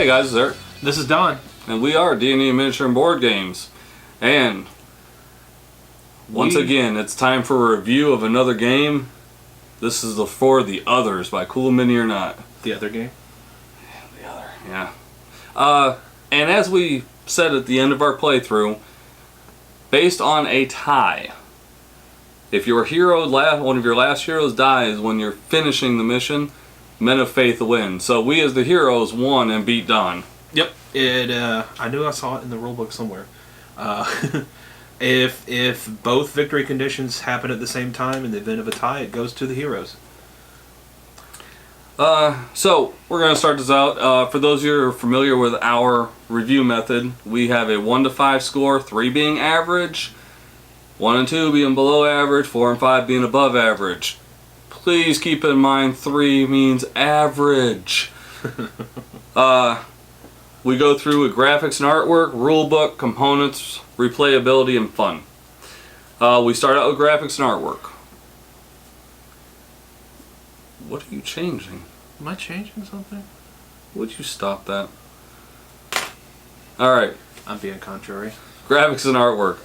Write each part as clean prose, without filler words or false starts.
Hey guys, it's Eric. This is Don. And we are D&D Miniature and Board Games. And once again, it's time for a review of another game. This is For the Others by Cool Mini or Not. The other game? The other, yeah. And as we said at the end of our playthrough, based on a tie, if your hero, one of your last heroes dies when you're finishing the mission, Men of Faith win. So we as the heroes won and beat Don. Yep. I knew I saw it in the rulebook somewhere. If both victory conditions happen at the same time in the event of a tie, it goes to the heroes. So we're going to start this out. For those of you who are familiar with our review method, we have a 1 to 5 score, 3 being average, 1 and 2 being below average, 4 and 5 being above average. Please keep in mind 3 means average. We go through with graphics and artwork, rulebook, components, replayability, and fun. We start out with graphics and artwork. What are you changing? Am I changing something? Would you stop that? Alright. I'm being contrary. Graphics and artwork.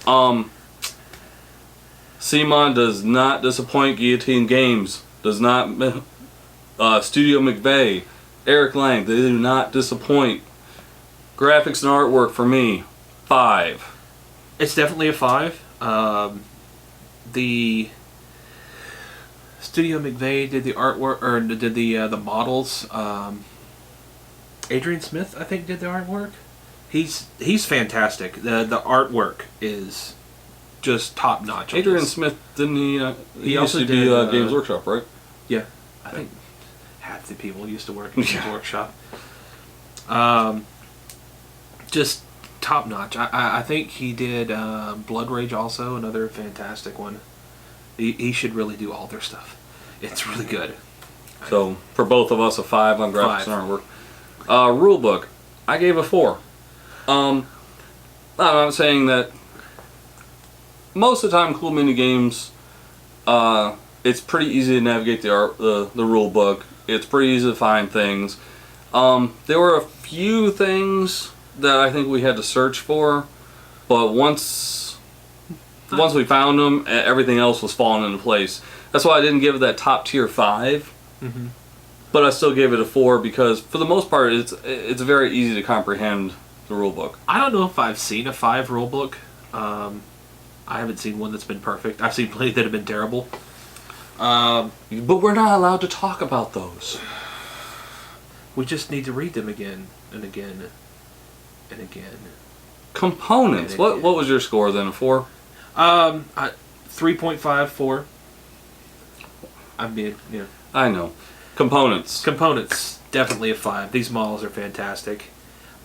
Simon does not disappoint. Guillotine Games does not. Studio McVeigh, Eric Lang, they do not disappoint. Graphics and artwork for me, 5. It's definitely a 5. The Studio McVeigh did the artwork, or did the models. Adrian Smith, I think, did the artwork. He's fantastic. The artwork is just top notch. Adrian Smith, didn't he? He also used to do Games Workshop, right? Yeah, I think half the people used to work in Games Workshop. Just top notch. I think he did Blood Rage also, another fantastic one. He should really do all their stuff. It's really good. So for both of us, a 5 on graphics and artwork. Rulebook, I gave a 4. I'm saying that most of the time, Cool Mini Games, it's pretty easy to navigate the rule book. It's pretty easy to find things. There were a few things that I think we had to search for, but once we found them, everything else was falling into place. That's why I didn't give it that top tier 5, but I still gave it a 4 because for the most part, it's very easy to comprehend the rule book. I don't know if I've seen a 5 rule book. I haven't seen one that's been perfect. I've seen plenty that have been terrible. But we're not allowed to talk about those. We just need to read them again and again and again. Components. And again. What was your score then? A 4? 3.5, 4. I mean, yeah. I know. Components. Components. Definitely a 5. These models are fantastic.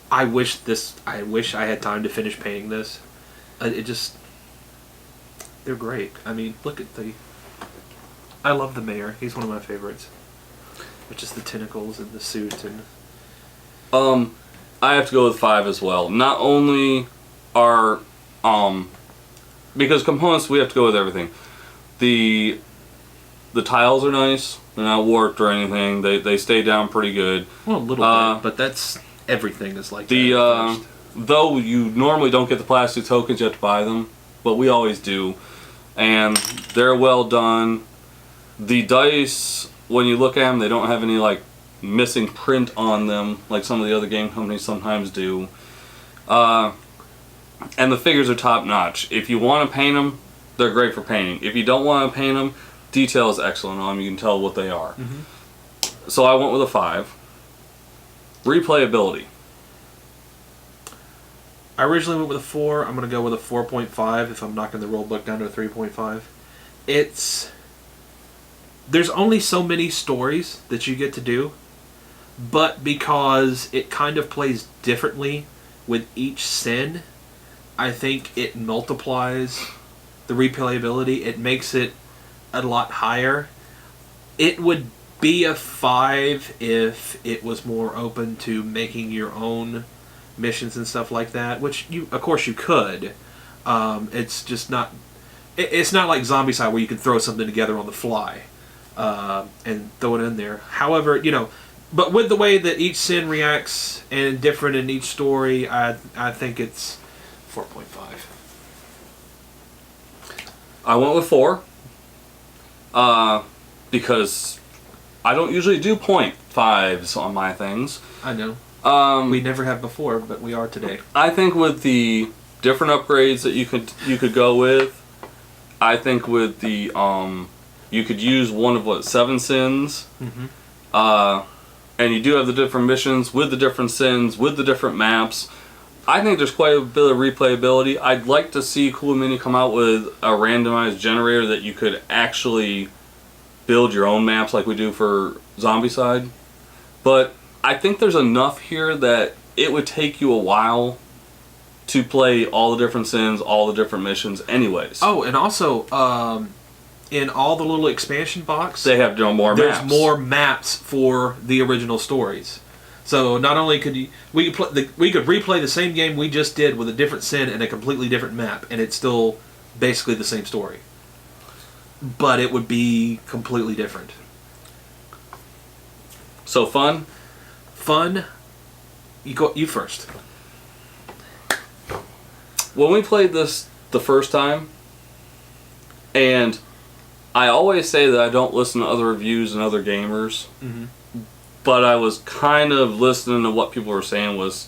I wish I had time to finish painting this. They're great. I mean, look at I love the mayor. He's one of my favorites. With just the tentacles and the suit and. I have to go with 5 as well. Not only are because components, we have to go with everything. The tiles are nice. They're not warped or anything. They stay down pretty good. Well, a little bit, but that's everything is like that. Though you normally don't get the plastic tokens, you have to buy them, but we always do. And they're well done. The dice, when you look at them, they don't have any like missing print on them like some of the other game companies sometimes do. And the figures are top notch. If you want to paint them, they're great for painting. If you don't want to paint them, detail is excellent on them. You can tell what they are. So I went with a 5. Replayability. I originally went with a 4. I'm going to go with a 4.5 if I'm knocking the rule book down to a 3.5. There's only so many stories that you get to do, but because it kind of plays differently with each sin, I think it multiplies the replayability. It makes it a lot higher. It would be a 5 if it was more open to making your own missions and stuff like that, which of course you could. It's just not. It's not like Zombicide where you can throw something together on the fly and throw it in there. However, But with the way that each sin reacts and different in each story, I think it's 4.5. I went with 4. Because I don't usually do 0.5s on my things. I know. We never have before, but we are today. I think with the different upgrades that you could go with, I think with the you could use one of 7 sins. Mm-hmm. And you do have the different missions with the different sins, with the different maps. I think there's quite a bit of replayability. I'd like to see Cool Mini come out with a randomized generator that you could actually build your own maps like we do for Zombicide. But I think there's enough here that it would take you a while to play all the different sins, all the different missions anyways. Oh, and also, in all the little expansion box, they have more maps. There's more maps for the original stories. So not only could we could replay the same game we just did with a different sin and a completely different map, and it's still basically the same story. But it would be completely different. So fun? Fun. You first. When we played this the first time, and I always say that I don't listen to other reviews and other gamers, mm-hmm. but I was kind of listening to what people were saying was,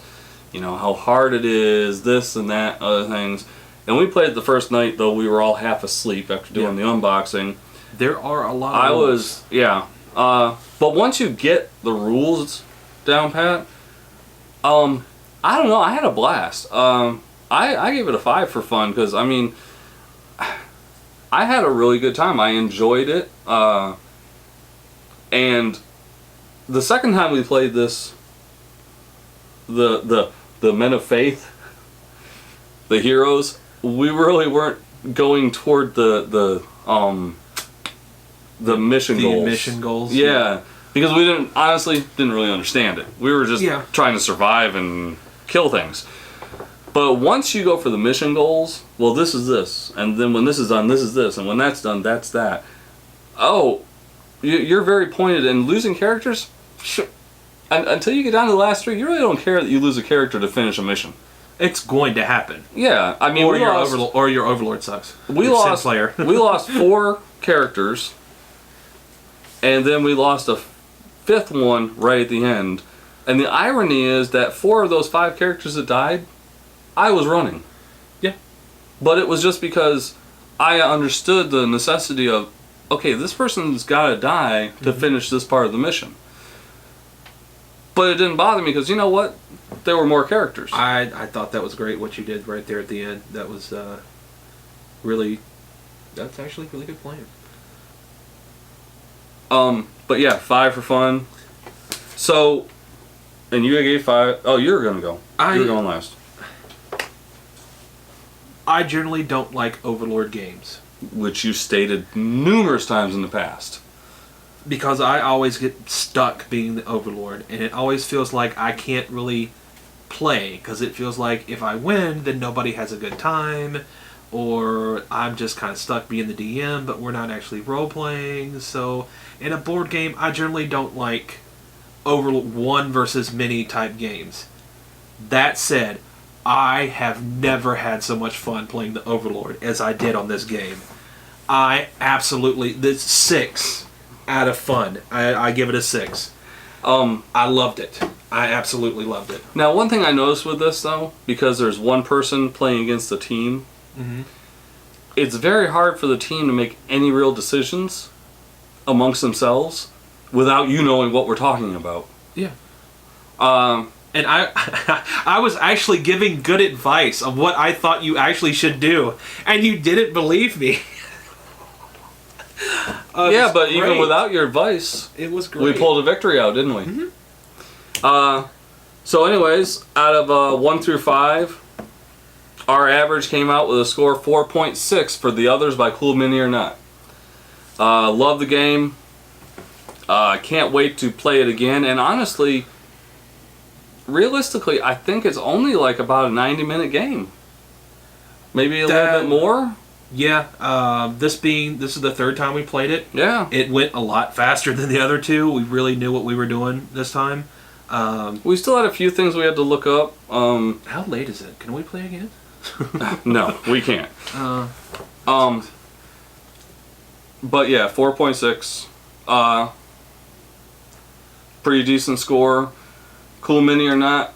how hard it is, this and that, other things. And we played it the first night, though we were all half asleep after doing the unboxing. There are a lot of rules. But once you get the rules down pat, I don't know, I had a blast. I gave it a 5 for fun, because, I had a really good time. I enjoyed it. And the second time we played this, the Men of Faith, the heroes, we really weren't going toward the mission goals. Mission goals. Yeah, because we didn't really understand it. We were just trying to survive and kill things. But once you go for the mission goals, well, this is this, and then when this is done, this is this, and when that's done, that's that. Oh, you're very pointed, and losing characters, until you get down to the last 3, you really don't care that you lose a character to finish a mission. It's going to happen. Yeah, or your overlord sucks. We lost. We lost 4 characters, and then we lost a 5th one right at the end. And the irony is that 4 of those 5 characters that died, I was running. Yeah. But it was just because I understood the necessity of, okay, this person's got to die to finish this part of the mission. But it didn't bother me because, you know what? There were more characters. I thought that was great what you did right there at the end. That was that's actually really good plan. But yeah, 5 for fun. So, and you gave 5. Oh, you were going to go. You were going last. I generally don't like Overlord games. Which you stated numerous times in the past. Because I always get stuck being the Overlord, and it always feels like I can't really play, because it feels like if I win, then nobody has a good time, or I'm just kind of stuck being the DM, but we're not actually role-playing. So in a board game, I generally don't like one versus many type games. That said, I have never had so much fun playing the Overlord as I did on this game. This 6 out of fun. I give it a 6. I loved it. I absolutely loved it. Now, one thing I noticed with this, though, because there's one person playing against the team, it's very hard for the team to make any real decisions amongst themselves without you knowing what we're talking about. Yeah. And I was actually giving good advice on what I thought you actually should do, and you didn't believe me. Yeah, but great. Even without your advice, it was great. We pulled a victory out, didn't we? So anyways, out of 1 through 5, our average came out with a score of 4.6 for The Others by Cool Mini or Not. Love the game. Can't wait to play it again, and honestly, realistically, I think it's only like about a 90-minute game. Maybe a little bit more. Yeah, this is the third time we played it. Yeah. It went a lot faster than the other two. We really knew what we were doing this time. We still had a few things we had to look up. How late is it? Can we play again? No, we can't. But yeah, 4.6. Pretty decent score. Cool Mini or not,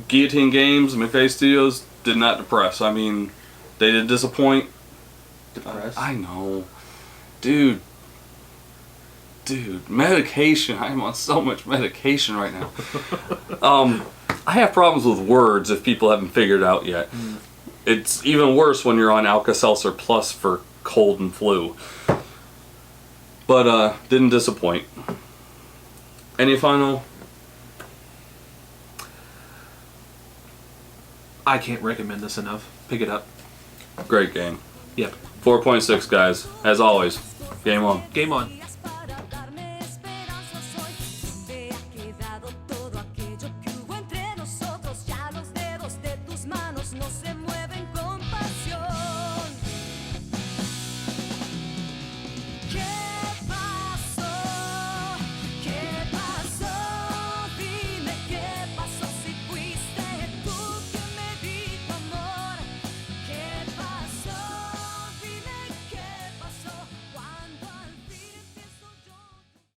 Guillotine Games, McVeigh Studios did not depress. I mean, they did disappoint. Depressed? I know. Dude, medication. I'm on so much medication right now. I have problems with words if people haven't figured it out yet. It's even worse when you're on Alka-Seltzer Plus for cold and flu. But didn't disappoint. Any final? I can't recommend this enough. Pick it up. Great game. Yep. 4.6, guys. As always, game on. Game on.